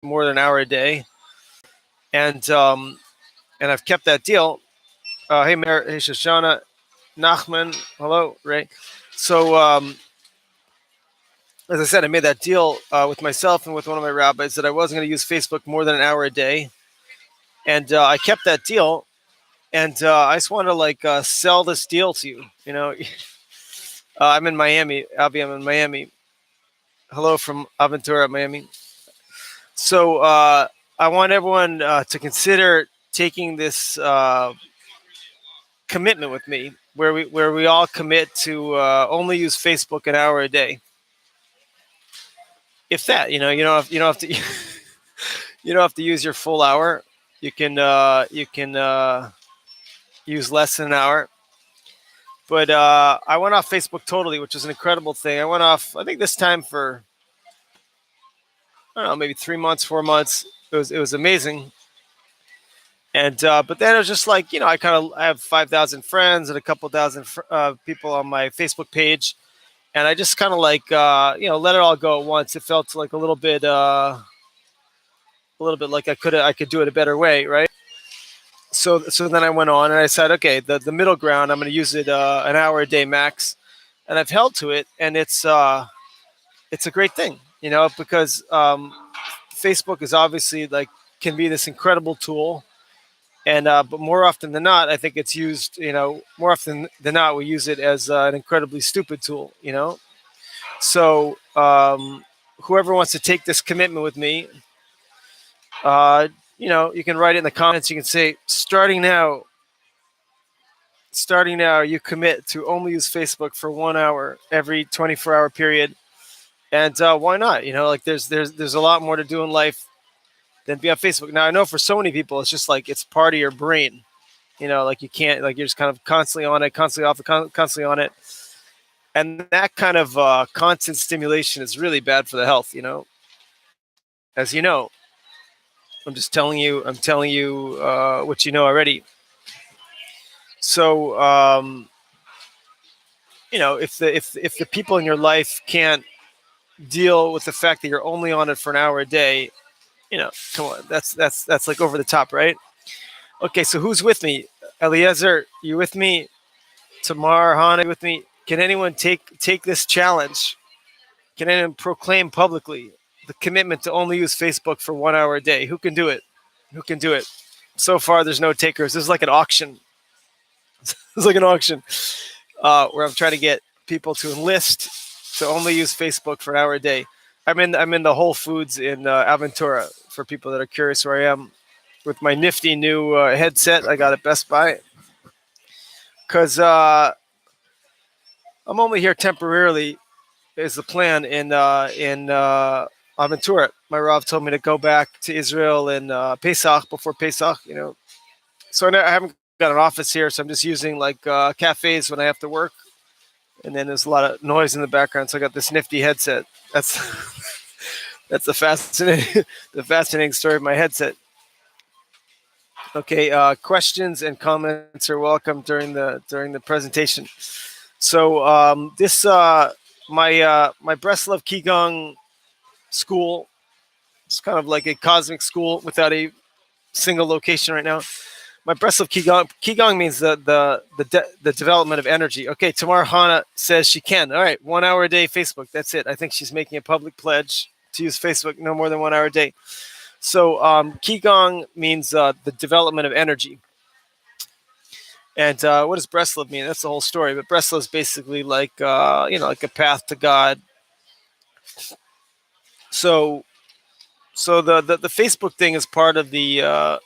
more than an hour a day, and I've kept that deal. Hey, Mayor, hey, Shoshana, Nachman, hello, Ray. So, as I said, I made that deal with myself and with one of my rabbis that I wasn't going to use Facebook more than an hour a day, and I kept that deal. And I just want to sell this deal to you. I'm in Miami, Avi. I'm in Miami. Hello from Aventura, Miami. So I want everyone to consider taking this commitment with me, where we all commit to only use Facebook an hour a day. If that, you don't have to you don't have to use your full hour. You can use less than an hour. But I went off Facebook totally, which was an incredible thing. I went off, I think this time for I don't know, maybe 3 months, 4 months. It was amazing. And but then it was just like I have 5,000 friends and a couple thousand people on my Facebook page, and I just kind of let it all go at once. It felt like a little bit like I could do it a better way, right? So then I went on and I said, okay, the middle ground, I'm going to use it an hour a day max, and I've held to it, and it's a great thing, because Facebook is obviously can be this incredible tool, and but more often than not, I think it's used. More often than not, we use it as an incredibly stupid tool. So whoever wants to take this commitment with me, uh, you can write it in the comments. You can say, starting now, you commit to only use Facebook for 1 hour every 24-hour period, and why not? There's a lot more to do in life than be on Facebook. Now I know for so many people, it's just like it's part of your brain. You can't, you're just kind of constantly on it, constantly off, constantly on it, and that kind of constant stimulation is really bad for the health. As you know, I'm just telling you. I'm telling you what you know already. So if the people in your life can't deal with the fact that you're only on it for an hour a day, come on, that's like over the top, right? Okay, so who's with me? Eliezer, you with me? Tamar, Hana, with me? Can anyone take this challenge? Can anyone proclaim publicly the commitment to only use Facebook for 1 hour a day? Who can do it? Who can do it? So far, there's no takers. This is like an auction. It's like an auction where I'm trying to get people to enlist to only use Facebook for an hour a day. I'm in the Whole Foods in Aventura for people that are curious where I am with my nifty new headset I got at Best Buy because I'm only here temporarily. Is the plan in Aventura? My Rav told me to go back to Israel in Pesach before Pesach. So I haven't got an office here, so I'm just using cafes when I have to work. And then there's a lot of noise in the background, so I got this nifty headset. That's that's the fascinating the fascinating story of my headset. Okay, questions and comments are welcome during the presentation. So this my Breslov Qigong school. It's kind of like a cosmic school without a single location right now. My Breslov Qigong means the development of energy. Okay, Tamar Hana says she can. All right, 1 hour a day Facebook. That's it. I think she's making a public pledge to use Facebook no more than 1 hour a day. So Qigong means the development of energy. And what does Breslov mean? That's the whole story. But Breslov is basically like like a path to God. So the Facebook thing is part of the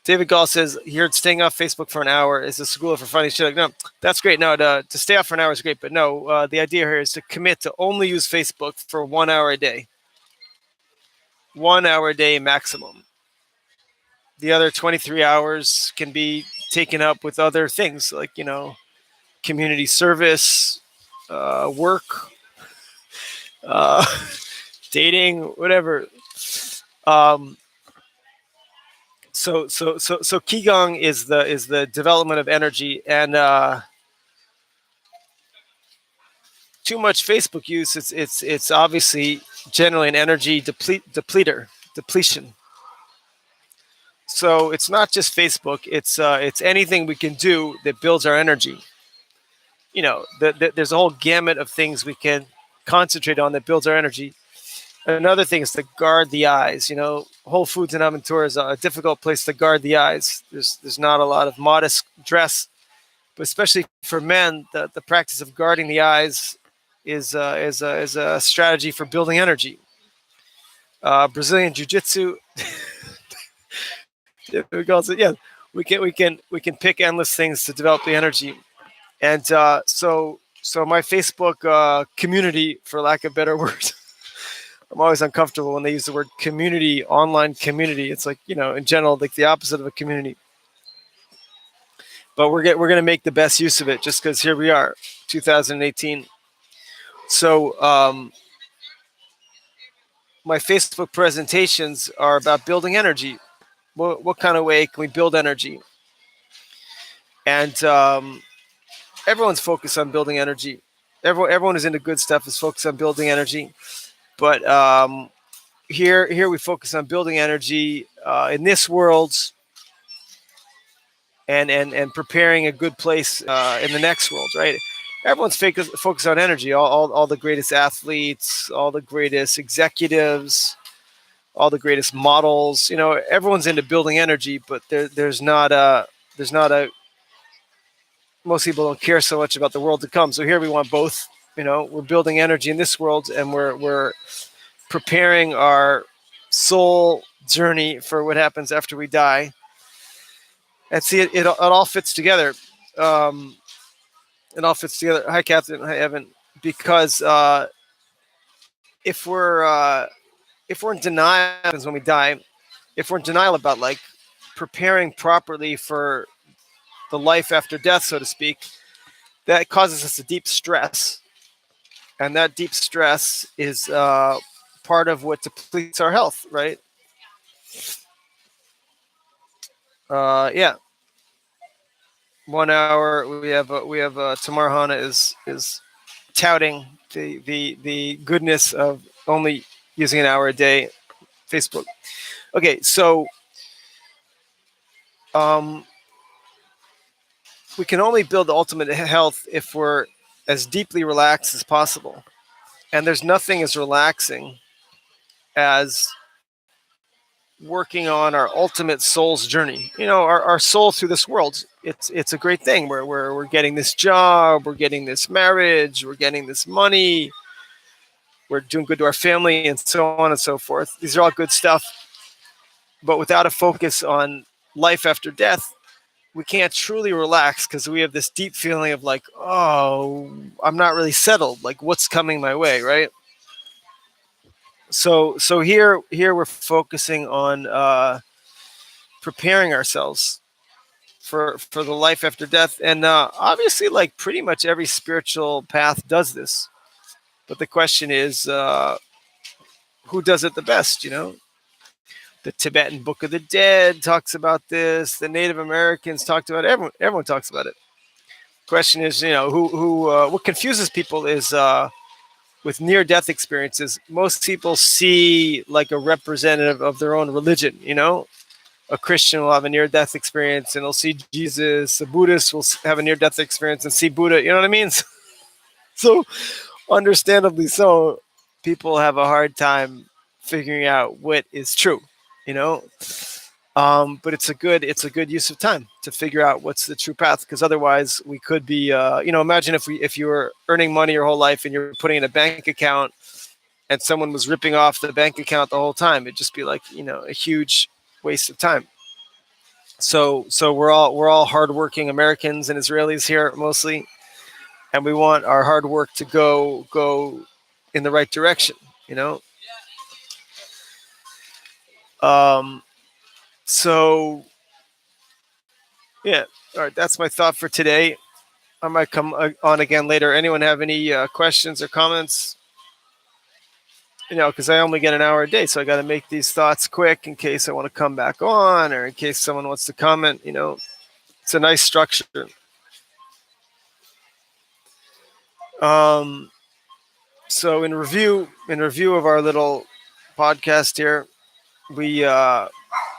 David Gall says here staying off Facebook for an hour is a school for funny shit. No, that's great. No, to stay off for an hour is great, but no, the idea here is to commit to only use Facebook for 1 hour a day. 1 hour a day maximum. The other 23 hours can be taken up with other things like community service, work, uh, dating, whatever. Um, so Qigong is the development of energy, and too much Facebook use. It's obviously generally an energy depletion. So it's not just Facebook. It's anything we can do that builds our energy. There's a whole gamut of things we can concentrate on that builds our energy. Another thing is to guard the eyes. Whole Foods and Aventura is a difficult place to guard the eyes. There's not a lot of modest dress, but especially for men, the practice of guarding the eyes is a strategy for building energy. Brazilian Jiu-Jitsu. Yeah, we can pick endless things to develop the energy, and so my Facebook community, for lack of better words, I'm always uncomfortable when they use the word community, online community. It's like, in general, like the opposite of a community. But we're going to make the best use of it, just because here we are, 2018. So my Facebook presentations are about building energy. What kind of way can we build energy? And everyone's focused on building energy. Everyone who's into good stuff is focused on building energy. But here we focus on building energy in this world, and preparing a good place in the next world, right? Everyone's focused on energy. All the greatest athletes, all the greatest executives, all the greatest models. Everyone's into building energy, but there's not a most people don't care so much about the world to come. So here we want both. We're building energy in this world, and we're preparing our soul journey for what happens after we die. And see, it all fits together. It all fits together. Hi, Catherine. Hi, Evan. Because if we're in denial when we die, if we're in denial about like preparing properly for the life after death, so to speak, that causes us a deep stress, and that deep stress is part of what depletes our health, right? Yeah. 1 hour. We have Tamar Hana is touting the goodness of only using an hour a day Facebook. Okay, so we can only build the ultimate health if we're as deeply relaxed as possible. And there's nothing as relaxing as working on our ultimate soul's journey. Our soul through this world. It's a great thing. We're getting this job, we're getting this marriage, we're getting this money, we're doing good to our family, and so on and so forth. These are all good stuff. But without a focus on life after death, we can't truly relax, because we have this deep feeling of like, oh, I'm not really settled. Like, what's coming my way, right? So here we're focusing on preparing ourselves for the life after death, and obviously, like pretty much every spiritual path does this. But the question is, who does it the best? The Tibetan Book of the Dead talks about this. The Native Americans talked about it. Everyone talks about it. Question is, who what confuses people is with near-death experiences, most people see like a representative of their own religion. A Christian will have a near-death experience and they'll see Jesus. A Buddhist will have a near-death experience and see Buddha. You know what I mean? So, understandably so, people have a hard time figuring out what is true. But it's a good use of time to figure out what's the true path, because otherwise we could be, imagine if you were earning money your whole life and you're putting in a bank account and someone was ripping off the bank account the whole time. It'd just be like, a huge waste of time. So we're all hardworking Americans and Israelis here mostly, and we want our hard work to go in the right direction. So yeah, all right. That's my thought for today. I might come on again later. Anyone have any questions or comments? Because I only get an hour a day, so I got to make these thoughts quick in case I want to come back on, or in case someone wants to comment. It's a nice structure. So in review of our little podcast here, we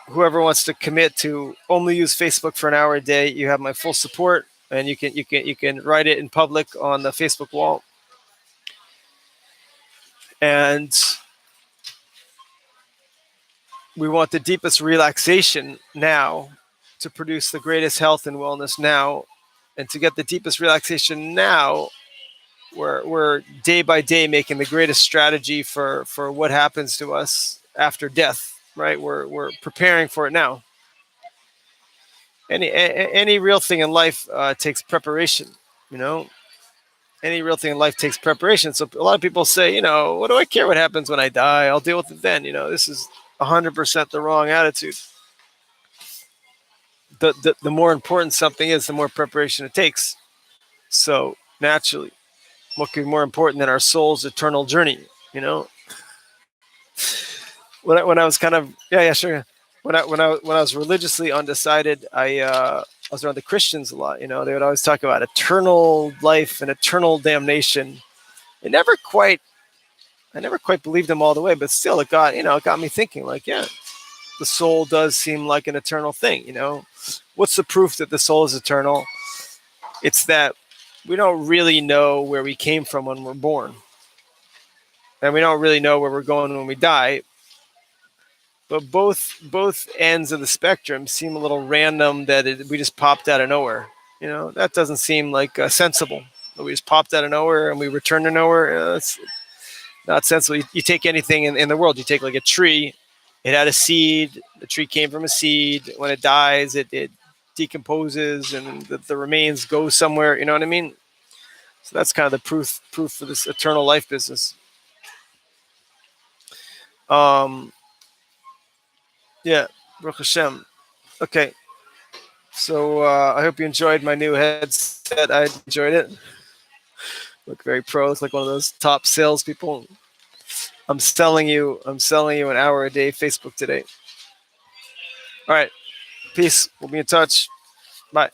whoever wants to commit to only use Facebook for an hour a day, you have my full support, and you can write it in public on the Facebook wall. And we want the deepest relaxation now to produce the greatest health and wellness now. And to get the deepest relaxation now, we're day by day making the greatest strategy for what happens to us after death, right? We're preparing for it now. Any real thing in life takes preparation, you know. Any real thing in life takes preparation. So a lot of people say, what do I care what happens when I die? I'll deal with it then. This is 100% the wrong attitude. The more important something is, the more preparation it takes. So naturally, what could be more important than our soul's eternal journey? When I was kind of yeah sure when I was religiously undecided, I was around the Christians a lot. They would always talk about eternal life and eternal damnation. It never quite I never quite believed them all the way, but still, it got me thinking. Like, yeah, the soul does seem like an eternal thing. What's the proof that the soul is eternal? It's that we don't really know where we came from when we're born, and we don't really know where we're going when we die. But both ends of the spectrum seem a little random. We just popped out of nowhere. That doesn't seem like sensible. We just popped out of nowhere and we return to nowhere. It's not sensible. You take anything in the world. You take like a tree. It had a seed. The tree came from a seed. When it dies, it decomposes and the remains go somewhere. You know what I mean? So that's kind of the proof for this eternal life business. Yeah, Baruch Hashem. Okay, so I hope you enjoyed my new headset. I enjoyed it. Look very pro. It's like one of those top salespeople. I'm selling you an hour a day Facebook today. All right, peace. We'll be in touch. Bye.